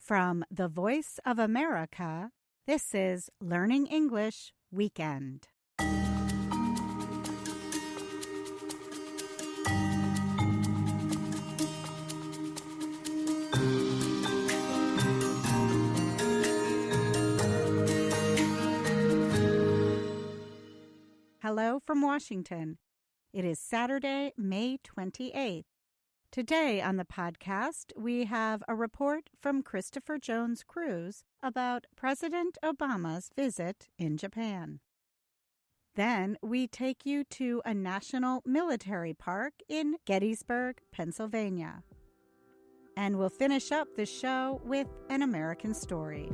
From the Voice of America, this is Learning English Weekend. Hello from Washington. It is Saturday, May 28th. Today on the podcast, we have a report from Christopher Jones Cruise about President Obama's visit in Japan. Then we take you to a national military park in Gettysburg, Pennsylvania. And we'll finish up the show with an American story.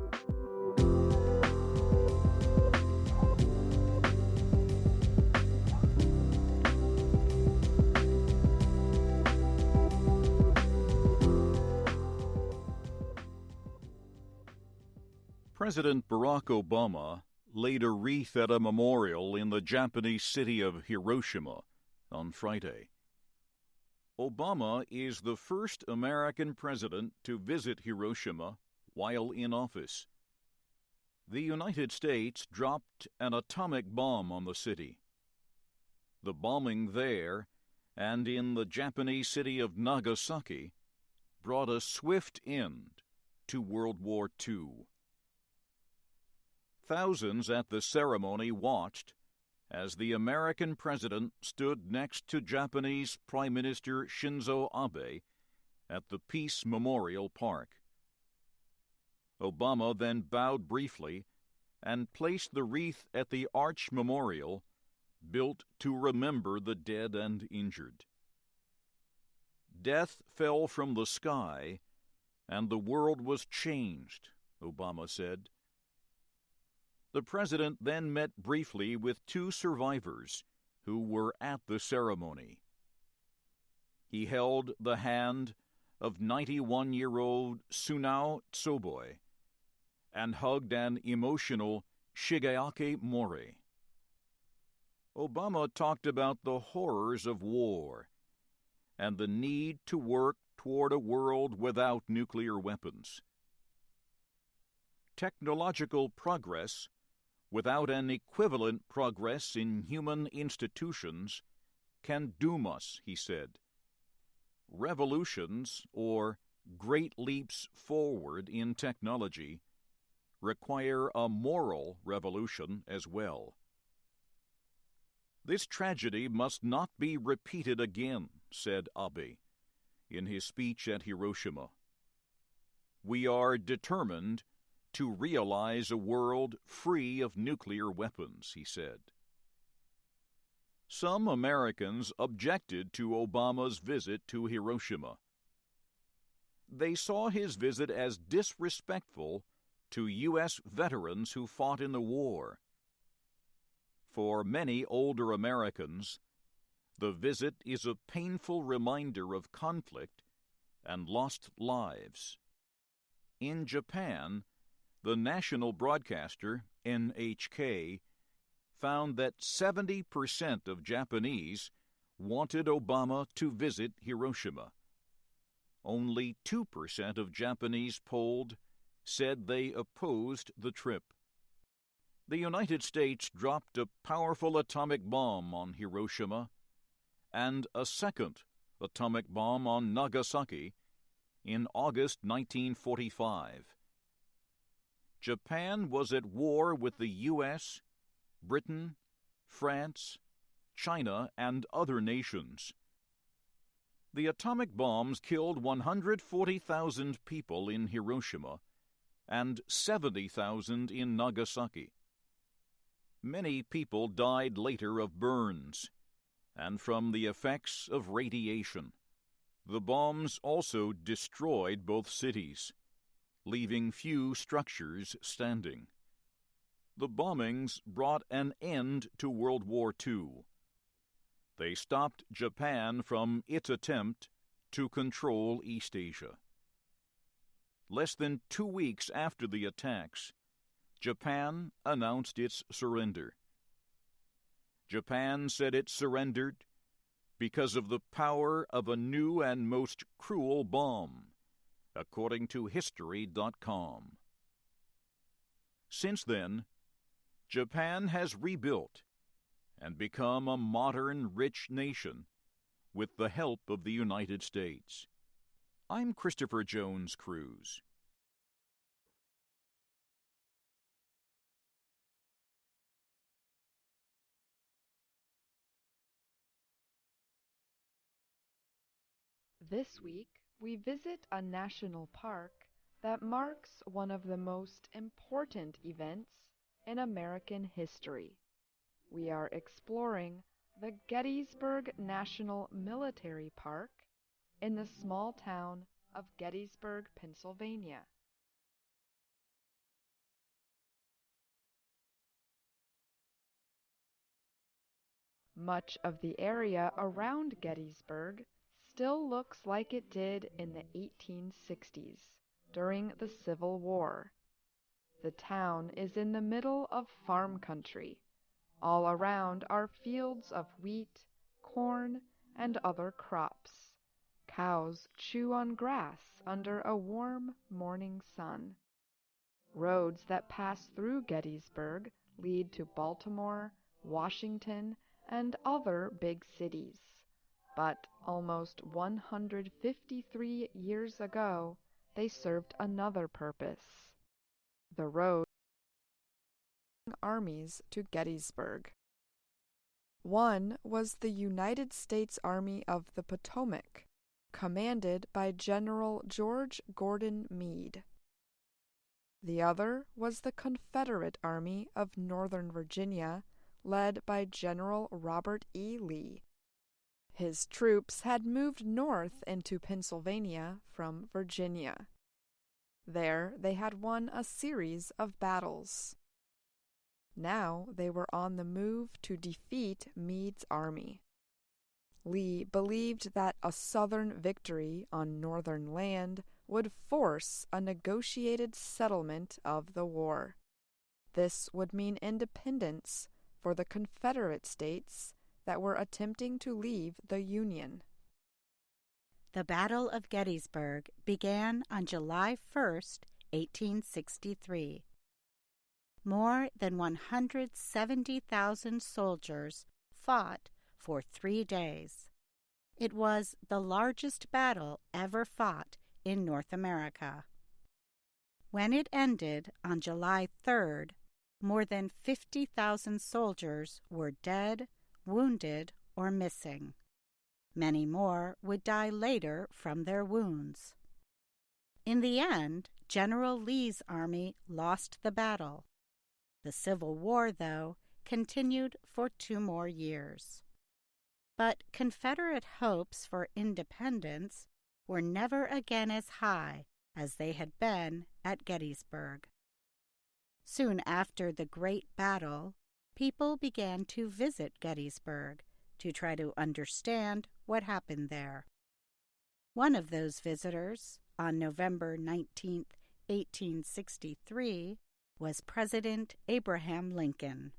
President Barack Obama laid a wreath at a memorial in the Japanese city of Hiroshima on Friday. Obama is the first American president to visit Hiroshima while in office. The United States dropped an atomic bomb on the city. The bombing there and in the Japanese city of Nagasaki brought a swift end to World War II. Thousands at the ceremony watched as the American president stood next to Japanese Prime Minister Shinzo Abe at the Peace Memorial Park. Obama then bowed briefly and placed the wreath at the Arch Memorial, built to remember the dead and injured. Death fell from the sky, and the world was changed, Obama said. The president then met briefly with two survivors who were at the ceremony. He held the hand of 91-year-old Sunao Tsoboi and hugged an emotional Shigeaki Mori. Obama talked about the horrors of war and the need to work toward a world without nuclear weapons. Technological progress without an equivalent progress in human institutions can doom us, he said. Revolutions, or great leaps forward in technology, require a moral revolution as well. This tragedy must not be repeated again, said Abe in his speech at Hiroshima. We are determined to realize a world free of nuclear weapons, he said. Some Americans objected to Obama's visit to Hiroshima. They saw his visit as disrespectful to U.S. veterans who fought in the war. For many older Americans, the visit is a painful reminder of conflict and lost lives. In Japan, the national broadcaster, NHK, found that 70% of Japanese wanted Obama to visit Hiroshima. Only 2% of Japanese polled said they opposed the trip. The United States dropped a powerful atomic bomb on Hiroshima and a second atomic bomb on Nagasaki in August 1945. Japan was at war with the U.S., Britain, France, China, and other nations. The atomic bombs killed 140,000 people in Hiroshima and 70,000 in Nagasaki. Many people died later of burns and from the effects of radiation. The bombs also destroyed both cities, leaving few structures standing. The bombings brought an end to World War II. They stopped Japan from its attempt to control East Asia. Less than 2 weeks after the attacks, Japan announced its surrender. Japan said it surrendered because of the power of a new and most cruel bomb, according to History.com. Since then, Japan has rebuilt and become a modern, rich nation with the help of the United States. I'm Christopher Jones Cruise. This week, we visit a national park that marks one of the most important events in American history. We are exploring the Gettysburg National Military Park in the small town of Gettysburg, Pennsylvania. Much of the area around Gettysburg still looks like it did in the 1860s during the Civil War. The town is in the middle of farm country. All around are fields of wheat, corn, and other crops. Cows chew on grass under a warm morning sun. Roads that pass through Gettysburg lead to Baltimore, Washington, and other big cities. But almost 153 years ago, they served another purpose. The road armies to Gettysburg. One was the United States Army of the Potomac, commanded by General George Gordon Meade. The other was the Confederate Army of Northern Virginia, led by General Robert E. Lee. His troops had moved north into Pennsylvania from Virginia. There they had won a series of battles. Now they were on the move to defeat Meade's army. Lee believed that a Southern victory on Northern land would force a negotiated settlement of the war. This would mean independence for the Confederate states that were attempting to leave the Union. The Battle of Gettysburg began on July 1st, 1863. More than 170,000 soldiers fought for 3 days. It was the largest battle ever fought in North America. When it ended on July 3rd, more than 50,000 soldiers were dead, wounded, or missing. Many more would die later from their wounds. In the end, General Lee's army lost the battle. The Civil War, though, continued for 2 more years. But Confederate hopes for independence were never again as high as they had been at Gettysburg. Soon after the Great Battle, people began to visit Gettysburg to try to understand what happened there. One of those visitors, on November 19, 1863, was President Abraham Lincoln.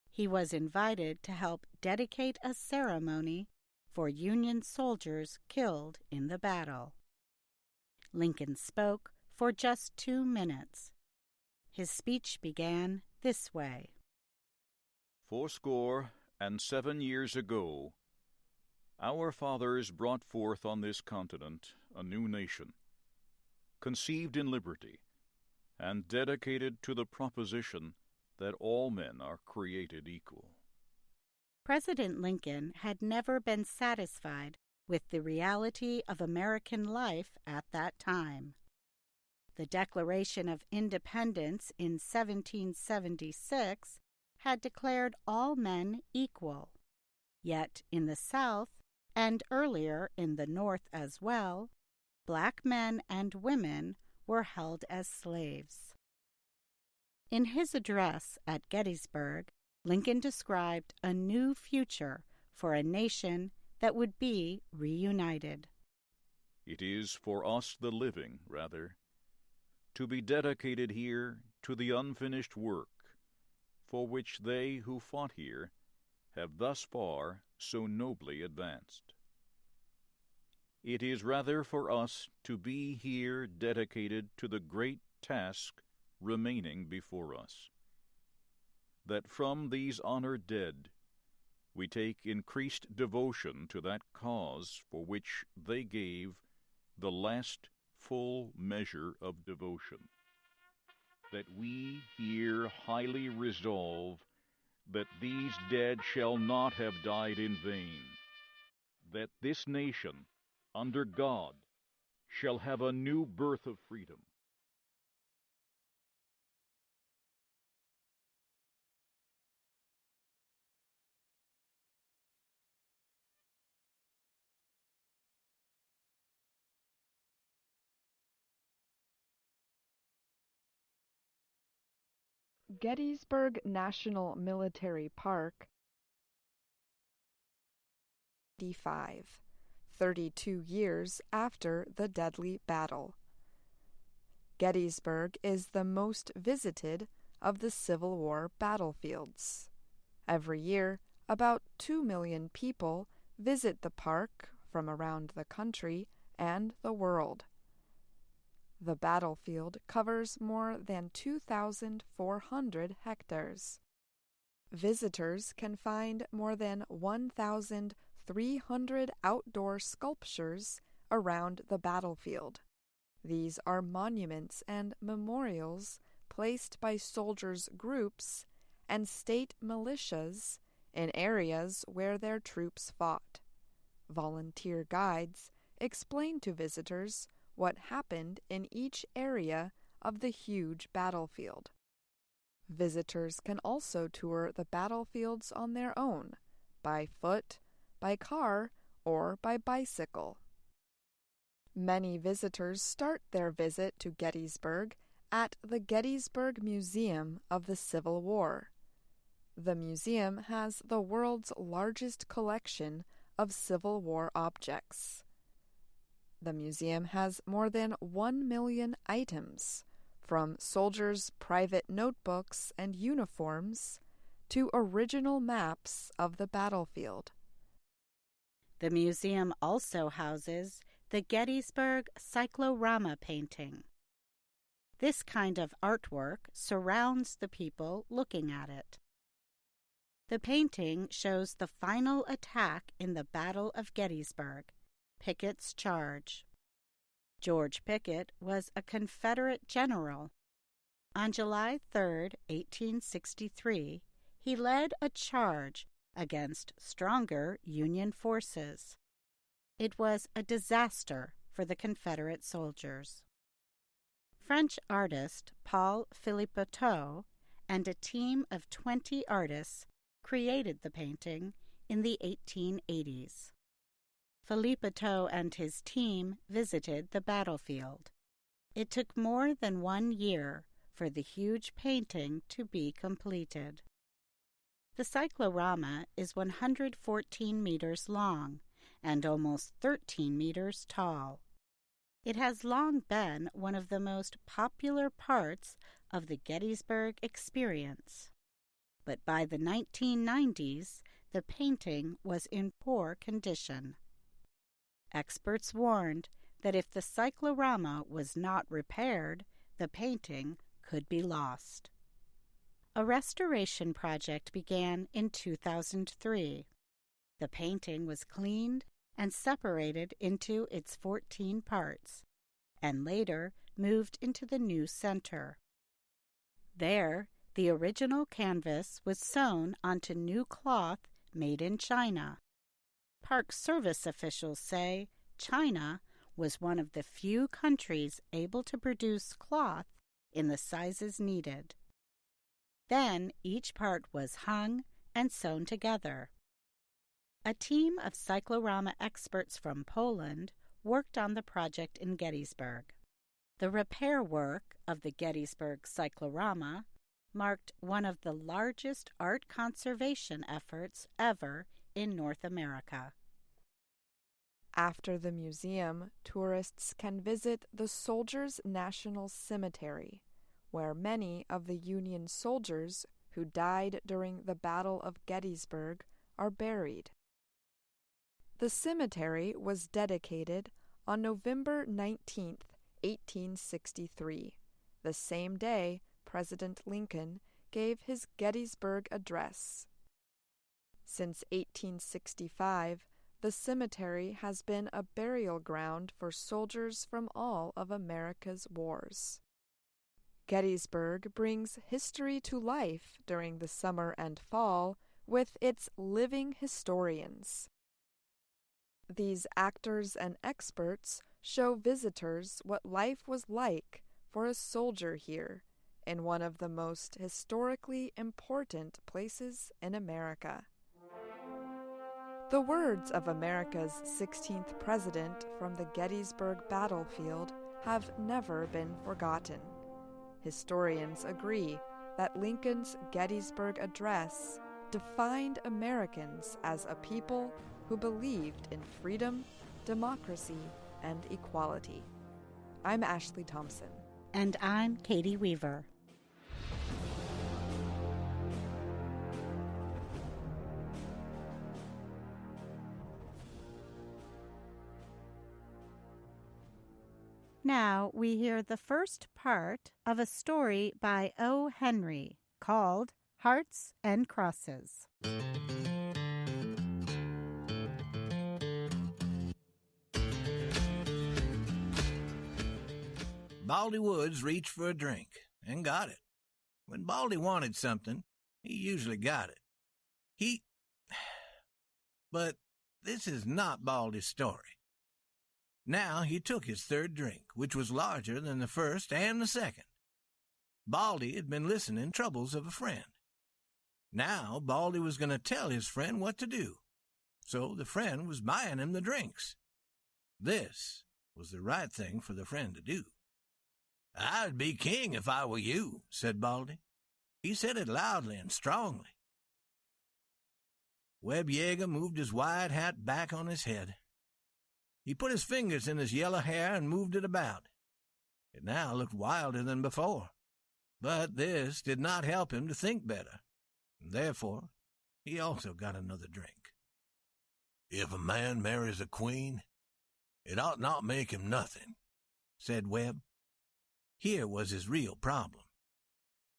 He was invited to help dedicate a ceremony for Union soldiers killed in the battle. Lincoln spoke for just 2 minutes. His speech began this way. 77 years ago, our fathers brought forth on this continent a new nation, conceived in liberty, and dedicated to the proposition that all men are created equal. President Lincoln had never been satisfied with the reality of American life at that time. The Declaration of Independence in 1776 had declared all men equal. Yet in the South, and earlier in the North as well, black men and women were held as slaves. In his address at Gettysburg, Lincoln described a new future for a nation that would be reunited. It is for us the living, rather, to be dedicated here to the unfinished work for which they who fought here have thus far so nobly advanced. It is rather for us to be here dedicated to the great task remaining before us, that from these honored dead we take increased devotion to that cause for which they gave the last full measure of devotion, that we here highly resolve that these dead shall not have died in vain, that this nation, under God, shall have a new birth of freedom. Gettysburg National Military Park, 32 years after the deadly battle. Gettysburg is the most visited of the Civil War battlefields. Every year, about 2 million people visit the park from around the country and the world. The battlefield covers more than 2,400 hectares. Visitors can find more than 1,300 outdoor sculptures around the battlefield. These are monuments and memorials placed by soldiers' groups and state militias in areas where their troops fought. Volunteer guides explain to visitors what happened in each area of the huge battlefield. Visitors can also tour the battlefields on their own, by foot, by car, or by bicycle. Many visitors start their visit to Gettysburg at the Gettysburg Museum of the Civil War. The museum has the world's largest collection of Civil War objects. The museum has more than 1 million items, from soldiers' private notebooks and uniforms to original maps of the battlefield. The museum also houses the Gettysburg Cyclorama painting. This kind of artwork surrounds the people looking at it. The painting shows the final attack in the Battle of Gettysburg, Pickett's charge. George Pickett was a Confederate general. On July 3, 1863, he led a charge against stronger Union forces. It was a disaster for the Confederate soldiers. French artist Paul Philippeteau and a team of 20 artists created the painting in the 1880s. Philippeteau and his team visited the battlefield. It took more than 1 year for the huge painting to be completed. The cyclorama is 114 meters long and almost 13 meters tall. It has long been one of the most popular parts of the Gettysburg experience. But by the 1990s, the painting was in poor condition. Experts warned that if the cyclorama was not repaired, the painting could be lost. A restoration project began in 2003. The painting was cleaned and separated into its 14 parts, and later moved into the new center. There, the original canvas was sewn onto new cloth made in China. Park Service officials say China was one of the few countries able to produce cloth in the sizes needed. Then each part was hung and sewn together. A team of cyclorama experts from Poland worked on the project in Gettysburg. The repair work of the Gettysburg cyclorama marked one of the largest art conservation efforts ever in North America. After the museum, tourists can visit the Soldiers' National Cemetery, where many of the Union soldiers who died during the Battle of Gettysburg are buried. The cemetery was dedicated on November 19, 1863, the same day President Lincoln gave his Gettysburg Address. Since 1865, the cemetery has been a burial ground for soldiers from all of America's wars. Gettysburg brings history to life during the summer and fall with its living historians. These actors and experts show visitors what life was like for a soldier here in one of the most historically important places in America. The words of America's 16th president from the Gettysburg battlefield have never been forgotten. Historians agree that Lincoln's Gettysburg Address defined Americans as a people who believed in freedom, democracy, and equality. I'm Ashley Thompson. And I'm Katie Weaver. Now we hear the first part of a story by O. Henry called Hearts and Crosses. Baldy Woods reached for a drink and got it. When Baldy wanted something, he usually got it. But this is not Baldy's story. Now he took his third drink, which was larger than the first and the second. Baldy had been listening troubles of a friend. Now Baldy was going to tell his friend what to do, so the friend was buying him the drinks. This was the right thing for the friend to do. "I'd be king if I were you," said Baldy. He said it loudly and strongly. Webb Yeager moved his wide hat back on his head. He put his fingers in his yellow hair and moved it about. It now looked wilder than before, but this did not help him to think better. Therefore, he also got another drink. "If a man marries a queen, it ought not make him nothing," said Webb. Here was his real problem.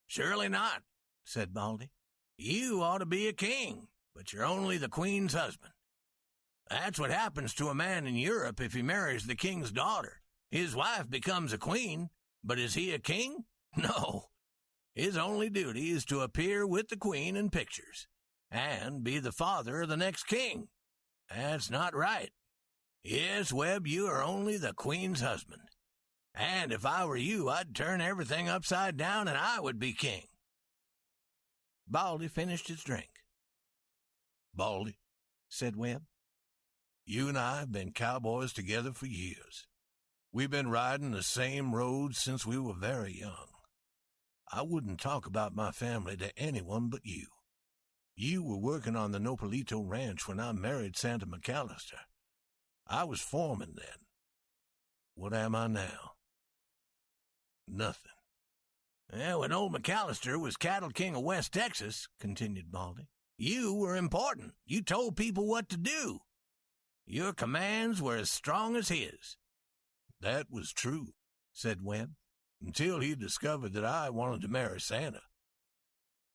"Surely not," said Baldy. "You ought to be a king, but you're only the queen's husband. That's what happens to a man in Europe if he marries the king's daughter. His wife becomes a queen, but is he a king? No. His only duty is to appear with the queen in pictures and be the father of the next king. That's not right. Yes, Webb, you are only the queen's husband. And if I were you, I'd turn everything upside down and I would be king." Baldy finished his drink. "Baldy," said Webb, "you and I have been cowboys together for years. We've been riding the same roads since we were very young. I wouldn't talk about my family to anyone but you. You were working on the Nopalito Ranch when I married Santa McAllister. I was foreman then. What am I now? Nothing." "When old McAllister was cattle king of West Texas," continued Baldy, "you were important. You told people what to do. Your commands were as strong as his." "That was true," said Webb, "until he discovered that I wanted to marry Santa.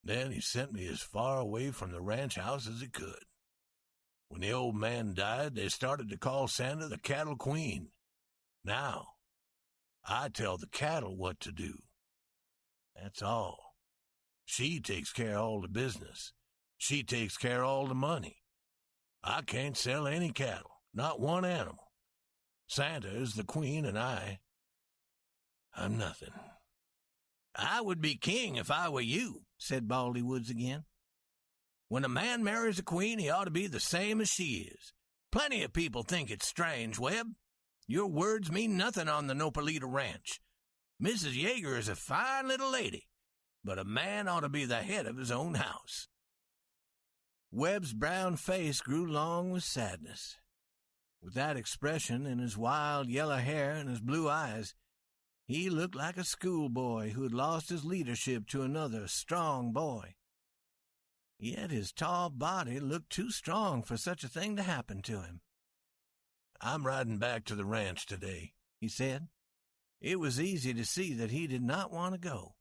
Then he sent me as far away from the ranch house as he could. When the old man died, they started to call Santa the cattle queen. Now, I tell the cattle what to do. That's all. She takes care of all the business. She takes care of all the money. I can't sell any cattle, not one animal. Santa is the queen, and I'm nothing." "I would be king if I were you," said Baldy Woods again. "When a man marries a queen, he ought to be the same as she is. Plenty of people think it's strange, Webb. Your words mean nothing on the Nopalito Ranch. Mrs. Yeager is a fine little lady, but a man ought to be the head of his own house." Webb's brown face grew long with sadness. With that expression in his wild yellow hair and his blue eyes, he looked like a schoolboy who had lost his leadership to another strong boy. Yet his tall body looked too strong for such a thing to happen to him. "I'm riding back to the ranch today," he said. It was easy to see that he did not want to go.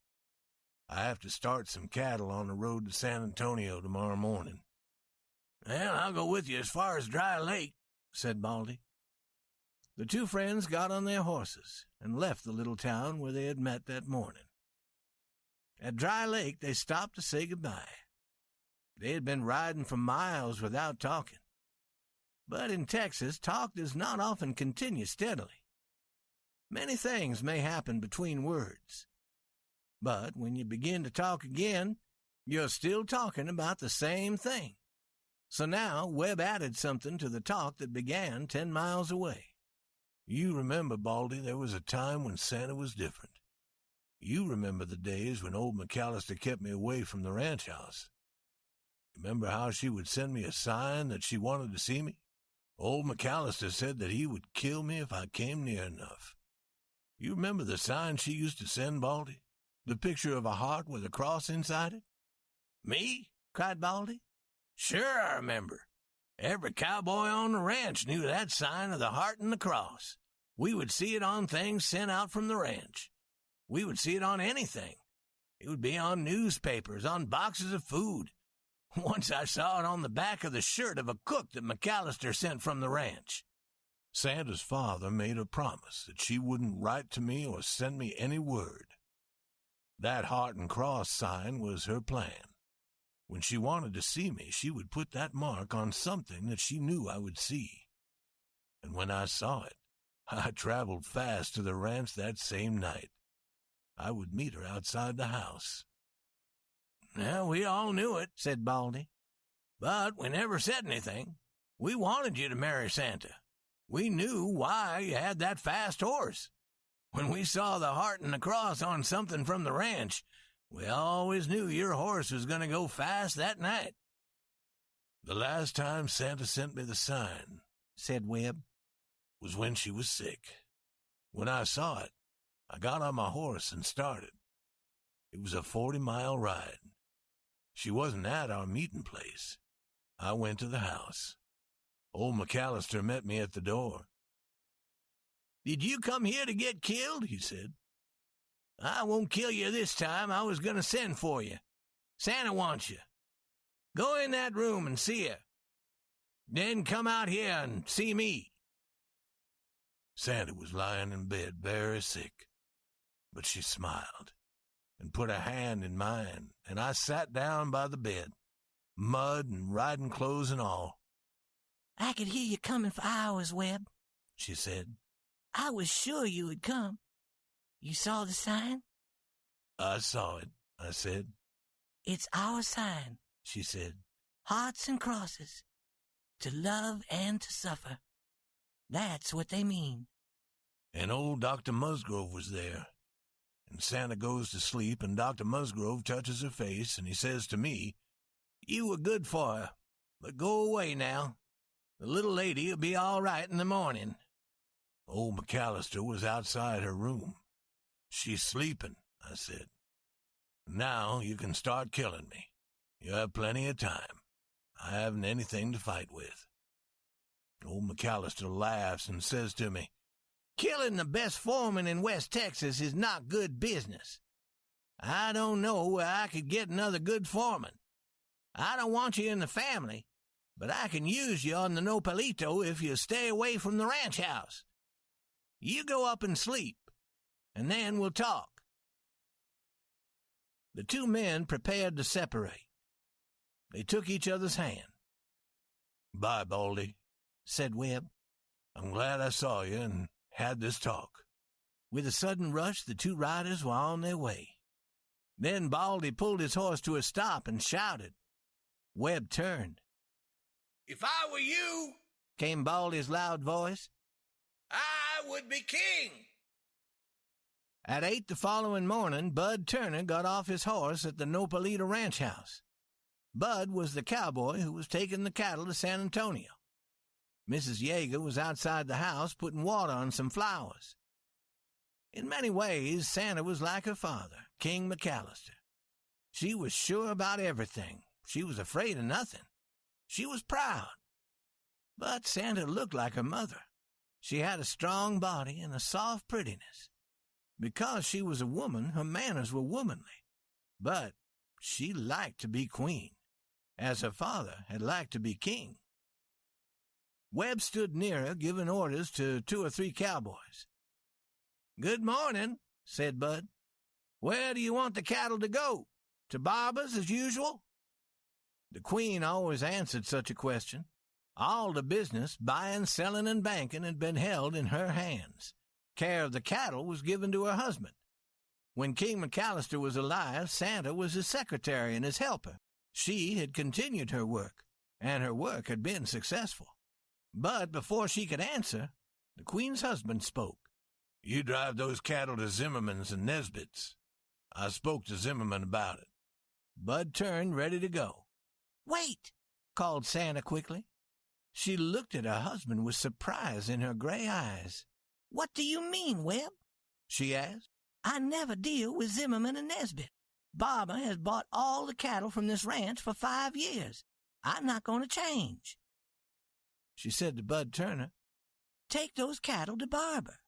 "I have to start some cattle on the road to San Antonio tomorrow morning." "Well, I'll go with you as far as Dry Lake," said Baldy. The two friends got on their horses and left the little town where they had met that morning. At Dry Lake, they stopped to say goodbye. They had been riding for miles without talking. But in Texas, talk does not often continue steadily. Many things may happen between words. But when you begin to talk again, you're still talking about the same thing. So now Webb added something to the talk that began 10 miles away. "You remember, Baldy, there was a time when Santa was different. You remember the days when old McAllister kept me away from the ranch house. Remember how she would send me a sign that she wanted to see me? Old McAllister said that he would kill me if I came near enough. You remember the sign she used to send, Baldy? The picture of a heart with a cross inside it?" "Me?" cried Baldy. "Sure I remember. Every cowboy on the ranch knew that sign of the heart and the cross. We would see it on things sent out from the ranch. We would see it on anything. It would be on newspapers, on boxes of food. Once I saw it on the back of the shirt of a cook that McAllister sent from the ranch." Santa's father made a promise that she wouldn't write to me or send me any word. That heart and cross sign was her plan. When she wanted to see me, she would put that mark on something that she knew I would see. And when I saw it, I traveled fast to the ranch that same night. I would meet her outside the house. "Well, we all knew it," said Baldy. "But we never said anything. We wanted you to marry Santa. We knew why you had that fast horse. When we saw the heart and the cross on something from the ranch, we always knew your horse was going to go fast that night." "The last time Santa sent me the sign," said Webb, "was when she was sick. When I saw it, I got on my horse and started. It was a 40-mile ride. She wasn't at our meeting place. I went to the house. Old McAllister met me at the door. 'Did you come here to get killed?' he said. 'I won't kill you this time. I was going to send for you. Santa wants you. Go in that room and see her. Then come out here and see me.' Santa was lying in bed very sick, but she smiled and put a hand in mine, and I sat down by the bed, mud and riding clothes and all. 'I could hear you coming for hours, Webb,' she said. 'I was sure you would come. You saw the sign?' 'I saw it,' I said. 'It's our sign,' she said. 'Hearts and crosses, to love and to suffer. That's what they mean.' And old Dr. Musgrove was there. And Santa goes to sleep, and Dr. Musgrove touches her face, and he says to me, 'You were good for her, but go away now. The little lady will be all right in the morning.' Old McAllister was outside her room. 'She's sleeping,' I said. 'Now you can start killing me. You have plenty of time. I haven't anything to fight with.' Old McAllister laughs and says to me, 'Killing the best foreman in West Texas is not good business. I don't know where I could get another good foreman. I don't want you in the family, but I can use you on the Nopalito if you stay away from the ranch house. You go up and sleep, and then we'll talk.' The two men prepared to separate. They took each other's hand. 'Bye, Baldy,' said Webb. 'I'm glad I saw you and had this talk.' With a sudden rush, the two riders were on their way. Then Baldy pulled his horse to a stop and shouted. Webb turned. 'If I were you,' came Baldy's loud voice, 'I would be king.' At 8 the following morning, Bud Turner got off his horse at the Nopalito ranch house. Bud was the cowboy who was taking the cattle to San Antonio. Mrs. Yeager was outside the house putting water on some flowers. In many ways, Santa was like her father, King McAllister. She was sure about everything. She was afraid of nothing. She was proud. But Santa looked like her mother, She had a strong body and a soft prettiness. Because she was a woman, her manners were womanly. But she liked to be queen, as her father had liked to be king. Webb stood near her, giving orders to 2 or 3 cowboys. "Good morning," said Bud. "Where do you want the cattle to go? To Barber's as usual?" The queen always answered such a question. All the business, buying, selling, and banking, had been held in her hands. Care of the cattle was given to her husband. When King McAllister was alive, Santa was his secretary and his helper. She had continued her work, and her work had been successful. But before she could answer, the queen's husband spoke. "You drive those cattle to Zimmerman's and Nesbitt's. I spoke to Zimmerman about it." Bud turned, ready to go. "Wait!" called Santa quickly. She looked at her husband with surprise in her gray eyes. "What do you mean, Webb?" she asked. "I never deal with Zimmerman and Nesbitt. Barber has bought all the cattle from this ranch for 5 years. I'm not going to change." She said to Bud Turner, "Take those cattle to Barber."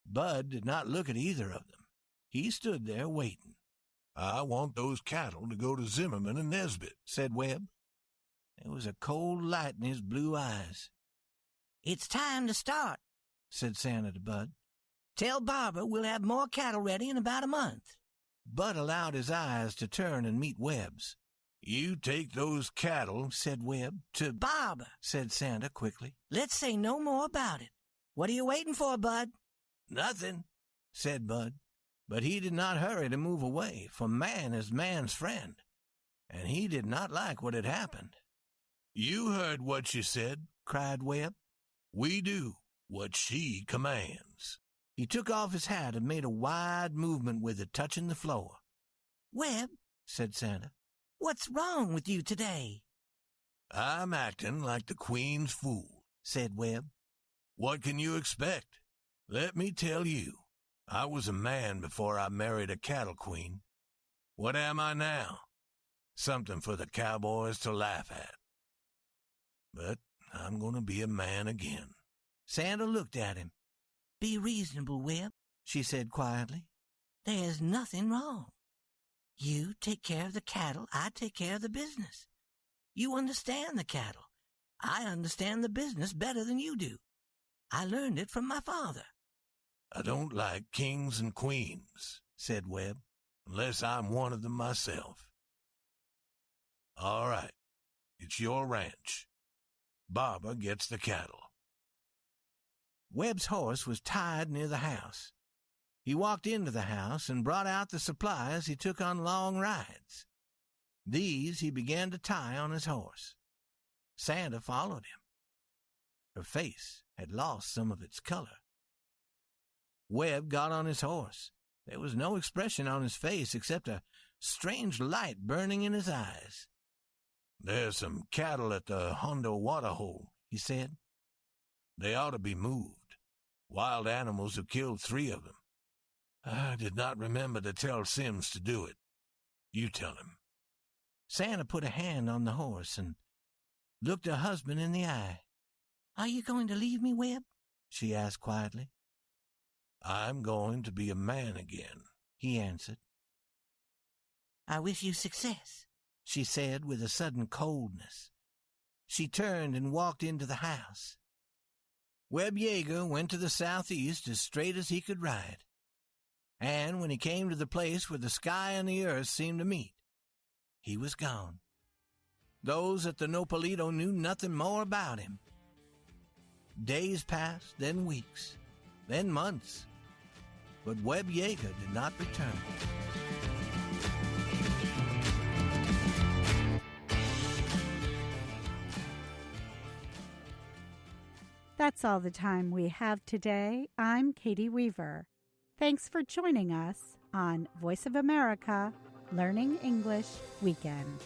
Bud did not look at either of them. He stood there waiting. "I want those cattle to go to Zimmerman and Nesbitt," said Webb. There was a cold light in his blue eyes. "It's time to start," said Santa to Bud. "Tell Barber we'll have more cattle ready in about a month." Bud allowed his eyes to turn and meet Webb's. "You take those cattle," said Webb, "to Barber," said Santa quickly. "Let's say no more about it. What are you waiting for, Bud?" "Nothing," said Bud. But he did not hurry to move away, for man is man's friend, and he did not like what had happened. "You heard what she said," cried Webb. "We do what she commands." He took off his hat and made a wide movement with it, touching the floor. "Webb," said Santa, "what's wrong with you today?" "I'm acting like the Queen's fool," said Webb. "What can you expect? Let me tell you, I was a man before I married a cattle queen. What am I now? Something for the cowboys to laugh at. But I'm going to be a man again." Santa looked at him. "Be reasonable, Webb," she said quietly. "There's nothing wrong. You take care of the cattle, I take care of the business. You understand the cattle. I understand the business better than you do. I learned it from my father." "I don't like kings and queens," said Webb, "unless I'm one of them myself." "All right, it's your ranch. Barber gets the cattle." Webb's horse was tied near the house. He walked into the house and brought out the supplies he took on long rides. These he began to tie on his horse. Santa followed him. Her face had lost some of its color. Webb got on his horse. There was no expression on his face except a strange light burning in his eyes. "There's some cattle at the Hondo water hole," he said. "They ought to be moved. Wild animals have killed 3 of them. I did not remember to tell Sims to do it. You tell him." Santa put a hand on the horse and looked her husband in the eye. "Are you going to leave me, Webb?" she asked quietly. "I'm going to be a man again," he answered. "I wish you success," she said with a sudden coldness. She turned and walked into the house. Webb Yeager went to the southeast as straight as he could ride. And when he came to the place where the sky and the earth seemed to meet, he was gone. Those at the Nopalito knew nothing more about him. Days passed, then weeks, then months, but Webb Yeager did not return. That's all the time we have today. I'm Katie Weaver. Thanks for joining us on Voice of America Learning English Weekend.